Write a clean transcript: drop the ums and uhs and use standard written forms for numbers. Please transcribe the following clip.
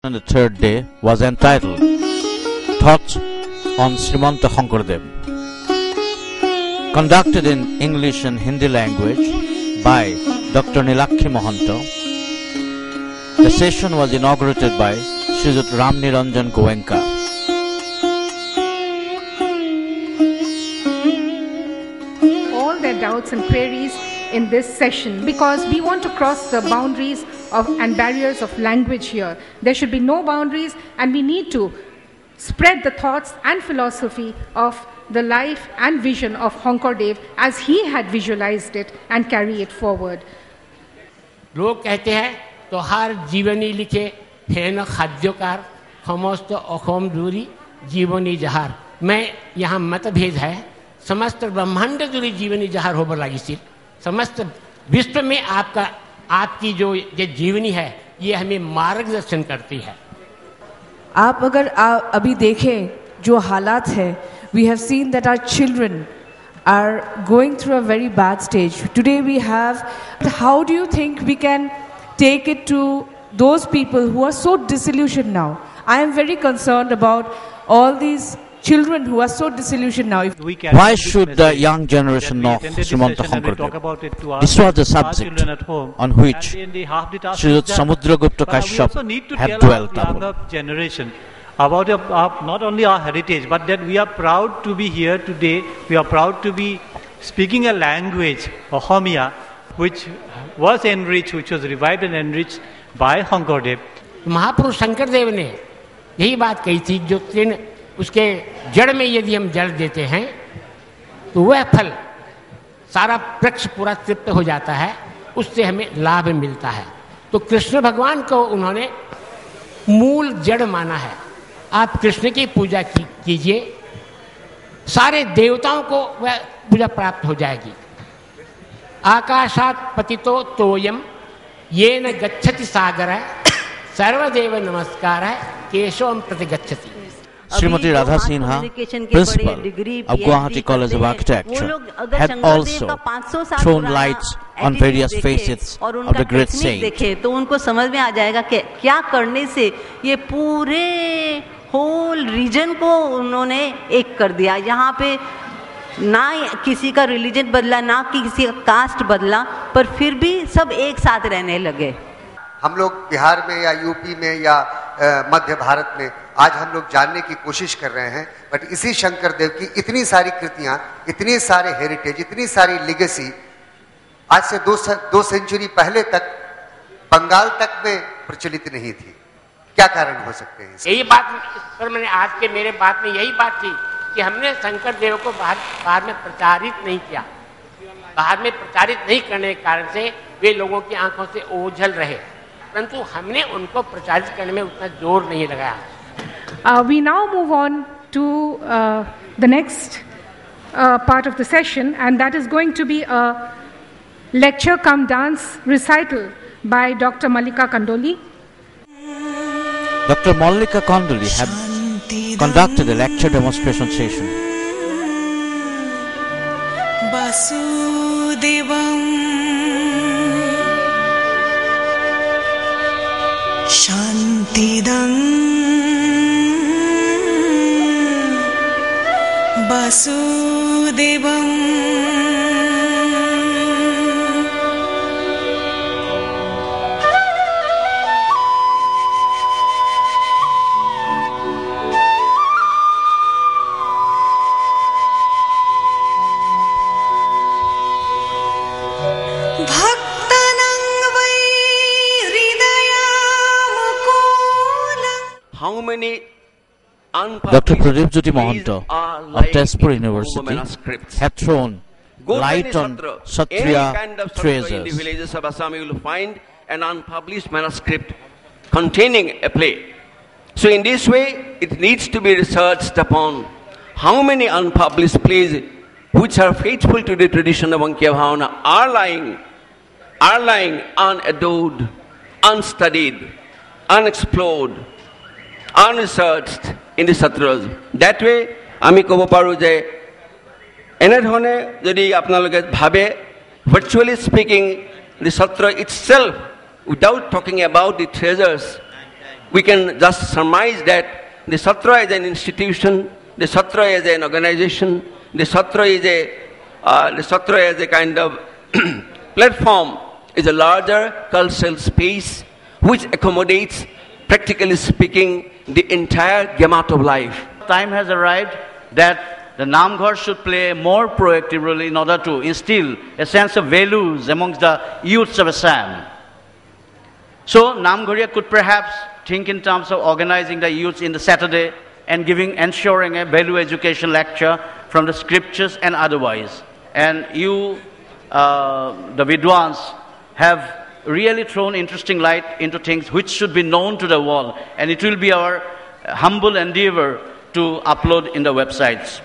on the third day was entitled Thoughts on Srimanta Shankardev, conducted in English and Hindi language by Dr. Nilakshi Mahanta. The session was inaugurated by Srijut Ram Niranjan Goenka. All their doubts and queries in this session, because we want to cross the boundaries and barriers of language here. There should be no boundaries, and we need to spread the thoughts and philosophy of the life and vision of Shankardev as he had visualized it and carry it forward. लोग कहते हैं तो हर जीवनी लिखे है न खाद्यकार समस्त अखोम दूरी जीवनी जहार मैं यहाँ मतभेद है समस्त ब्रह्मांड दूरी जीवनी जहार होबर लगी समस्त विश्व में आपकी जो ये जीवनी है ये हमें मार्गदर्शन करती है। आप अगर अभी देखें जो हालात है, we have seen that our children are going through a very bad stage. Today we have, how do you think we can take it to those people who are so disillusioned now? I am very concerned about all these children who are so disillusioned now. Why should the young generation know Srimanta Shankardev? This was the subject on which Sri Samudragupta Kashyap had dwelt upon. About not only our heritage, but that we are proud to be here today. We are proud to be speaking a language, Ohomia, which was enriched, which was revived and enriched by Shankardev. महापुरुष शंकरदेव ने यही बात कही थी, जो तीन उसके जड़ में यदि हम जड़ देते हैं तो वह फल सारा वृक्ष पूरा तृप्त हो जाता है, उससे हमें लाभ मिलता है। तो कृष्ण भगवान को उन्होंने मूल जड़ माना है। आप कृष्ण की पूजा कीजिए, सारे देवताओं को वह पूजा प्राप्त हो जाएगी। आकाशात पतितो तोयम येन गच्छति सागर सर्वदेव नमस्कार केशवम प्रति गच्छति। Srimati Radha Sinha, principal of Guwahati College of Architecture, had also thrown lights on various facets of the great saint. तो उनको समझ में आ जाएगा कि क्या करने से ये पूरे होल रीजन को उन्होंने एक कर दिया। यहाँ पे ना किसी का रिलीजन बदला, ना किसी का कास्ट बदला, पर फिर भी सब एक साथ रहने लगे। हम लोग बिहार में या यूपी में या मध्य भारत में आज हम लोग जानने की कोशिश कर रहे हैं, बट इसी शंकरदेव की इतनी सारी कृतियां, इतने सारे हेरिटेज, इतनी सारी लिगेसी आज से दो सेंचुरी पहले तक बंगाल तक में प्रचलित नहीं थी। क्या कारण हो सकते हैं? यही बात पर मैंने आज के मेरे बात में यही बात थी कि हमने शंकरदेव को बाहर में प्रचारित नहीं किया। बाहर में प्रचारित नहीं करने के कारण से वे लोगों की आंखों से ओझल रहे, परंतु हमने उनको प्रचारित करने में उतना जोर नहीं लगाया। We now move on to the next part of the session, and that is going to be a lecture cum dance recital by Dr. Mallika Kandoli. Dr. Mallika Kandoli had conducted a lecture demonstration session. Vasudevam Shantidam Vasudevam How many Dr. Pradeep Jyoti Mahanta of Tezpur University had thrown light on Kshatriya treasures. In the villages of Assam you will find an unpublished manuscript containing a play. So in this way it needs to be researched upon how many unpublished plays which are faithful to the tradition of Ankya Bhavana are lying unadored, unstudied, unexplored, unresearched in the Satras. That way, আমি কব পাৰো যে এনেধৰণে যদি আপোনালোকে ভাবে, virtually speaking, the Satra itself, without talking about the treasures, we can just surmise that the Satra is an institution, the Satra is an organization, the Satra is a kind of platform, is a larger cultural space which accommodates, practically speaking, the entire gamut of life. Time has arrived that the Namghar should play more proactive role in order to instill a sense of values amongst the youths of Assam. So Namgharia could perhaps think in terms of organizing the youths in the Saturday and ensuring a value education lecture from the scriptures and otherwise. And you, the Vidwans, have really thrown interesting light into things which should be known to the world, and it will be our humble endeavor to upload in the websites.